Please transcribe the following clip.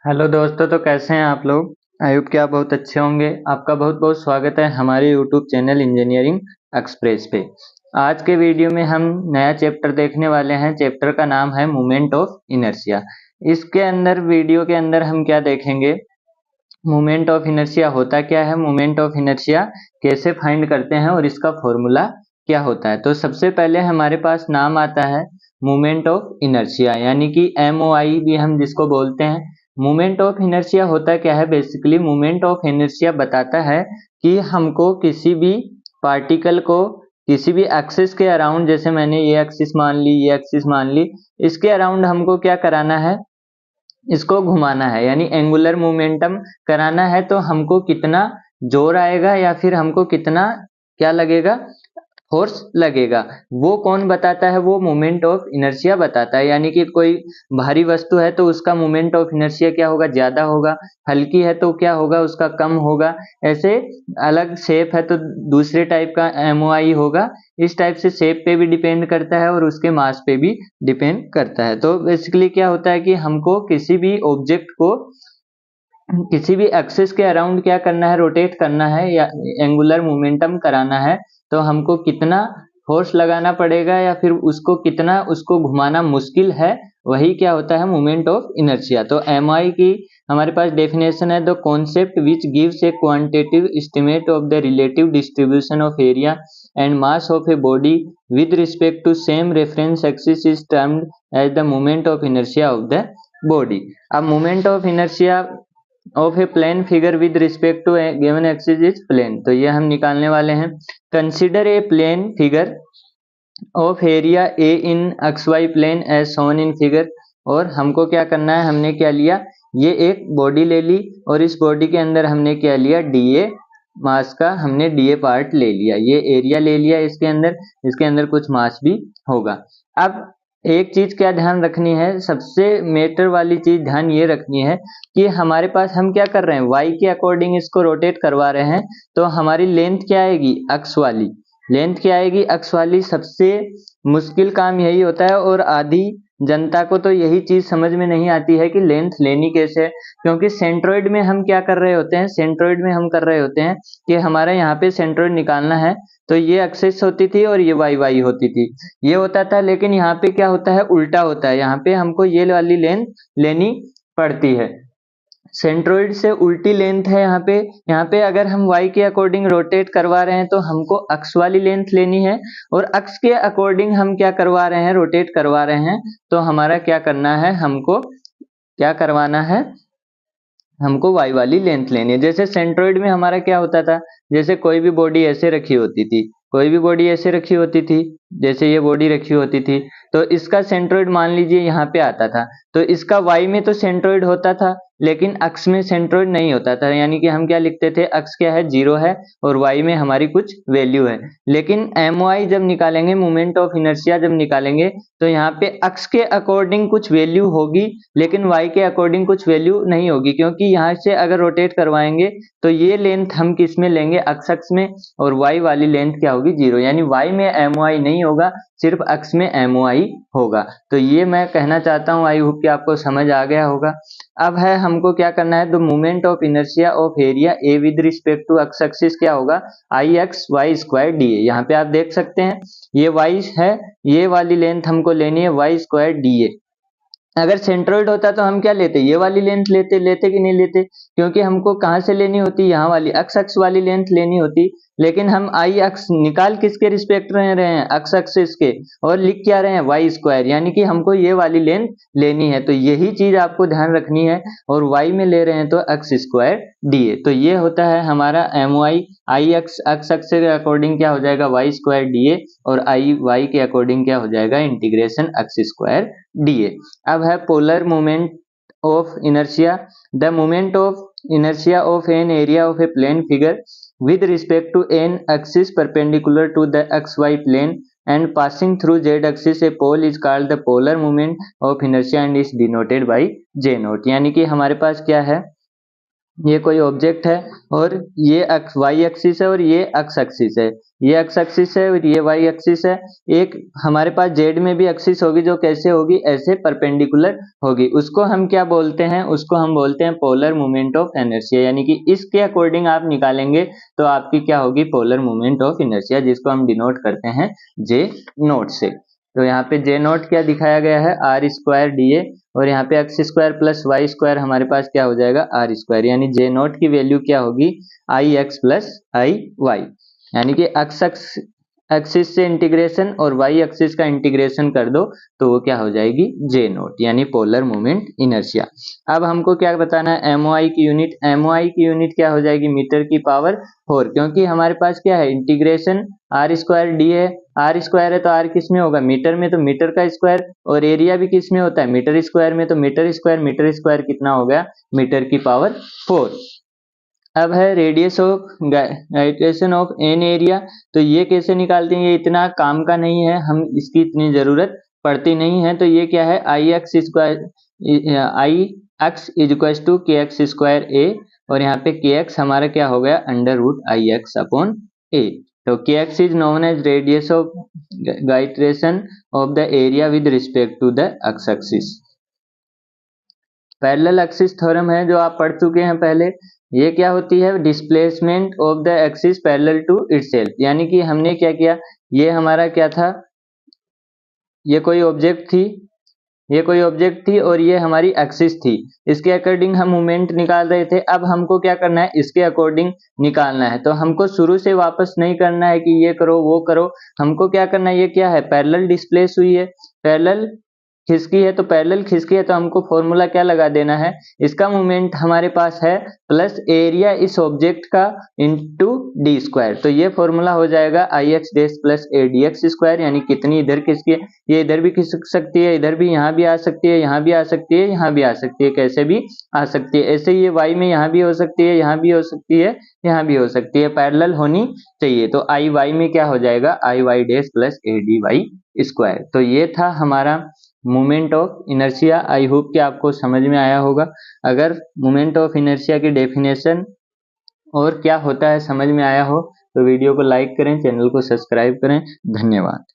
Hello दोस्तों, तो कैसे हैं आप लोग। आई होप कि आप बहुत अच्छे होंगे। आपका बहुत बहुत स्वागत है हमारे यूट्यूब चैनल इंजीनियरिंग एक्सप्रेस पे। आज के वीडियो में हम नया चैप्टर देखने वाले हैं। चैप्टर का नाम है मोमेंट ऑफ इनर्शिया। इसके अंदर वीडियो के अंदर हम क्या देखेंगे, मोमेंट ऑफ इनर्शिया होता क्या है, मोमेंट ऑफ इनर्शिया कैसे फाइंड करते हैं और इसका फॉर्मूला क्या होता है। तो सबसे पहले हमारे पास नाम आता है मोमेंट ऑफ इनर्शिया, यानी कि MOI भी हम जिसको बोलते हैं। मोमेंट ऑफ इनर्शिया होता क्या है, बेसिकली मोमेंट ऑफ इनर्शिया बताता है कि हमको किसी भी पार्टिकल को किसी भी एक्सिस के अराउंड, जैसे मैंने ये एक्सिस मान ली, ये एक्सिस मान ली, इसके अराउंड हमको क्या कराना है, इसको घुमाना है, यानी एंगुलर मोमेंटम कराना है। तो हमको कितना जोर आएगा या फिर हमको कितना क्या लगेगा, फोर्स लगेगा, वो कौन बताता है, वो मोमेंट ऑफ इनर्शिया बताता है। यानी कि कोई भारी वस्तु है तो उसका मोमेंट ऑफ इनर्शिया क्या होगा, ज्यादा होगा। हल्की है तो क्या होगा, उसका कम होगा। ऐसे अलग शेप है तो दूसरे टाइप का MOI होगा। इस टाइप से शेप पे भी डिपेंड करता है और उसके मास पे भी डिपेंड करता है। तो बेसिकली क्या होता है कि हमको किसी भी ऑब्जेक्ट को किसी भी एक्सिस के अराउंड क्या करना है, रोटेट करना है या एंगुलर मोमेंटम कराना है, तो हमको कितना फोर्स लगाना पड़ेगा या फिर उसको कितना उसको घुमाना मुश्किल है, वही क्या होता है, मोमेंट ऑफ इनर्शिया। तो MI की हमारे पास डेफिनेशन है, the concept which gives a quantitative estimate of the relative distribution of area and mass of a body with respect to same reference axis is termed as the moment of inertia of the body. अब moment of inertia of a plane figure with respect to given axis is plane, तो ये हम निकालने वाले हैं। Consider a plane figure of area A in XY plane as shown in figure. और हमको क्या करना है, हमने क्या लिया, ये एक बॉडी ले ली और इस बॉडी के अंदर हमने क्या लिया, DA मास का हमने DA पार्ट ले लिया, ये एरिया ले लिया इसके अंदर कुछ मास भी होगा। अब एक चीज क्या ध्यान रखनी है, सबसे मैटर वाली चीज ध्यान ये रखनी है कि हमारे पास हम क्या कर रहे हैं, Y के अकॉर्डिंग इसको रोटेट करवा रहे हैं। तो हमारी लेंथ क्या आएगी, अक्स वाली लेंथ क्या आएगी, अक्स वाली। सबसे मुश्किल काम यही होता है और आधी जनता को तो यही चीज समझ में नहीं आती है कि लेंथ लेनी कैसे है। क्योंकि सेंट्रोइड में हम क्या कर रहे होते हैं, सेंट्रोइड में हम कर रहे होते हैं कि हमारा यहाँ पे सेंट्रोइड निकालना है, तो ये एक्सिस होती थी और ये वाई होती थी, ये होता था। लेकिन यहाँ पे क्या होता है, उल्टा होता है। यहाँ पे हमको ये वाली लेंथ लेनी पड़ती है, सेंट्रोइड से उल्टी लेंथ है यहाँ पे अगर हम Y के अकॉर्डिंग रोटेट करवा रहे हैं तो हमको अक्स वाली लेंथ लेनी है, और अक्स के अकॉर्डिंग हम क्या करवा रहे हैं, रोटेट करवा रहे हैं। तो हमारा क्या करना है, हमको क्या करवाना है, हमको Y वाली लेंथ लेनी है। जैसे सेंट्रोइड में हमारा क्या होता था, जैसे कोई भी बॉडी ऐसे रखी होती थी, कोई भी बॉडी ऐसे रखी होती थी, जैसे ये बॉडी रखी होती थी, तो इसका सेंट्रोइड मान लीजिए यहाँ पे आता था, तो इसका Y में तो सेंट्रोइड होता था लेकिन अक्स में सेंट्रोइड नहीं होता था। यानी कि हम क्या लिखते थे, अक्स क्या है, 0 है और Y में हमारी कुछ वैल्यू है। लेकिन MOI जब निकालेंगे, मोमेंट ऑफ इनर्शिया जब निकालेंगे, तो यहाँ पे अक्स के अकॉर्डिंग कुछ वैल्यू होगी लेकिन Y के अकॉर्डिंग कुछ वैल्यू नहीं होगी। क्योंकि यहाँ से अगर रोटेट करवाएंगे तो ये लेंथ हम किस में लेंगे, अक्स अक्स में, और Y वाली लेंथ क्या होगी, 0। यानी Y में MOI नहीं होगा, सिर्फ अक्स में MOI होगा। तो ये मैं कहना चाहता हूँ, आई होप कि आपको समझ आ गया होगा। अब है हमको क्या करना है, the moment of inertia of area A with respect to X axis क्या होगा, IXY² DA। यहाँ पे आप देख सकते हैं ये Y है, ये वाली लेंथ हमको लेनी है Y² DA। अगर सेंट्रोइड होता तो हम क्या लेते, ये वाली लेंथ लेते कि नहीं लेते, क्योंकि हमको कहाँ से लेनी होती, यहाँ वाली अक्स अक्स वाली लेंथ लेनी होती। लेकिन हम आई अक्स निकाल किसके रिस्पेक्ट रहे हैं, अक्स एक्सिस के, और लिख क्या रहे हैं, Y², यानी कि हमको ये वाली लेंथ लेनी है। तो यही चीज आपको ध्यान रखनी है, और Y में ले रहे हैं तो x² DA। तो ये होता है हमारा MOI। आई एक्स एक्स के अकॉर्डिंग क्या हो जाएगा, Y² DA, और आई Y के अकॉर्डिंग क्या हो जाएगा, इंटीग्रेशन x² DA। अब है polar moment of inertia, the moment of inertia of an area of a plane figure with respect to n axis perpendicular to the xy plane and passing through z axis, a pole is called the polar moment of inertia and is denoted by J0। यानी कि हमारे पास क्या है, ये कोई object है और ये वाई एक्सिस है और ये एक्स एक्सिस है, ये एक्स एक्सिस है और ये वाई एक्सिस है। एक हमारे पास जेड में भी एक्सिस होगी जो कैसे होगी, ऐसे परपेंडिकुलर होगी। उसको हम क्या बोलते हैं, उसको हम बोलते हैं पोलर मोमेंट ऑफ इनर्शिया, यानी कि इसके अकॉर्डिंग आप निकालेंगे तो आपकी क्या होगी, पोलर मोमेंट ऑफ इनर्शिया, जिसको हम डिनोट करते हैं जे नोट से। तो यहाँ पे जे नोट क्या दिखाया गया है, आर स्क्वायर डी ए, और यहाँ पे X square plus Y square हमारे पास क्या हो जाएगा, आर स्क्वायर, यानी जे नोट की वैल्यू क्या होगी, आई एक्स प्लस आई वाई, यानी कि एक्स एक्सिस से इंटीग्रेशन और वाई एक्सिस का इंटीग्रेशन कर दो तो वो क्या हो जाएगी, जे नोट, यानी पोलर मोमेंट इनर्शिया। अब हमको क्या बताना है, एमओआई की यूनिट, एमओआई की यूनिट क्या हो जाएगी, मीटर की पावर 4, क्योंकि हमारे पास क्या है, इंटीग्रेशन आर स्क्वायर डी है, आर स्क्वायर है तो आर किस में होगा, मीटर में, तो मीटर का स्क्वायर, और एरिया भी किस में होता है, मीटर स्क्वायर में, तो मीटर स्क्वायर कितना हो गया, मीटर की पावर 4। अब है radius of gyration of an area, तो ये कैसे निकालते हैं, ये इतना काम का नहीं है, हम इसकी इतनी जरूरत पड़ती नहीं है। तो ये क्या है, I x square, I x is equal to k x square A, और यहाँ पे के एक्स हमारा क्या हो गया, under root I x upon A. तो k x is known as radius of gyration of the area with respect to the x axis. Parallel axis theorem है जो आप पढ़ चुके हैं पहले। ये क्या होती है, displacement of the axis parallel to itself, यानी कि हमने क्या किया, ये हमारा क्या था, ये कोई ऑब्जेक्ट थी, ये कोई ऑब्जेक्ट थी और ये हमारी एक्सिस थी, इसके अकॉर्डिंग हम मूवमेंट निकाल रहे थे। अब हमको क्या करना है, इसके अकॉर्डिंग निकालना है, तो हमको शुरू से वापस नहीं करना है कि ये करो वो करो, हमको क्या करना है, ये क्या है, पैरेलल डिस्प्लेस हुई है, पैरेलल खिसकी है, तो पैरेलल खिसकी है तो हमको फॉर्मूला क्या लगा देना है, इसका मोमेंट हमारे पास है प्लस एरिया इस ऑब्जेक्ट का इंटू डी स्क्वायर, तो ये फॉर्मूला हो जाएगा I x dash plus A d x square, यानी कितनी इधर खिसकी है, ये इधर भी खिसक सकती है, इधर भी, यहाँ भी आ सकती है, यहाँ भी आ सकती है, यहाँ भी आ सकती है, कैसे भी आ सकती है। ऐसे ये वाई में यहाँ भी हो सकती है, यहाँ भी हो सकती है, यहाँ भी हो सकती है, पैरेलल होनी चाहिए। तो आई वाई में क्या हो जाएगा, I y dash plus A d y square. तो ये था हमारा moment of inertia. I hope कि आपको समझ में आया होगा। अगर मोमेंट ऑफ इनर्शिया की डेफिनेशन और क्या होता है समझ में आया हो तो वीडियो को लाइक करें, चैनल को सब्सक्राइब करें। धन्यवाद।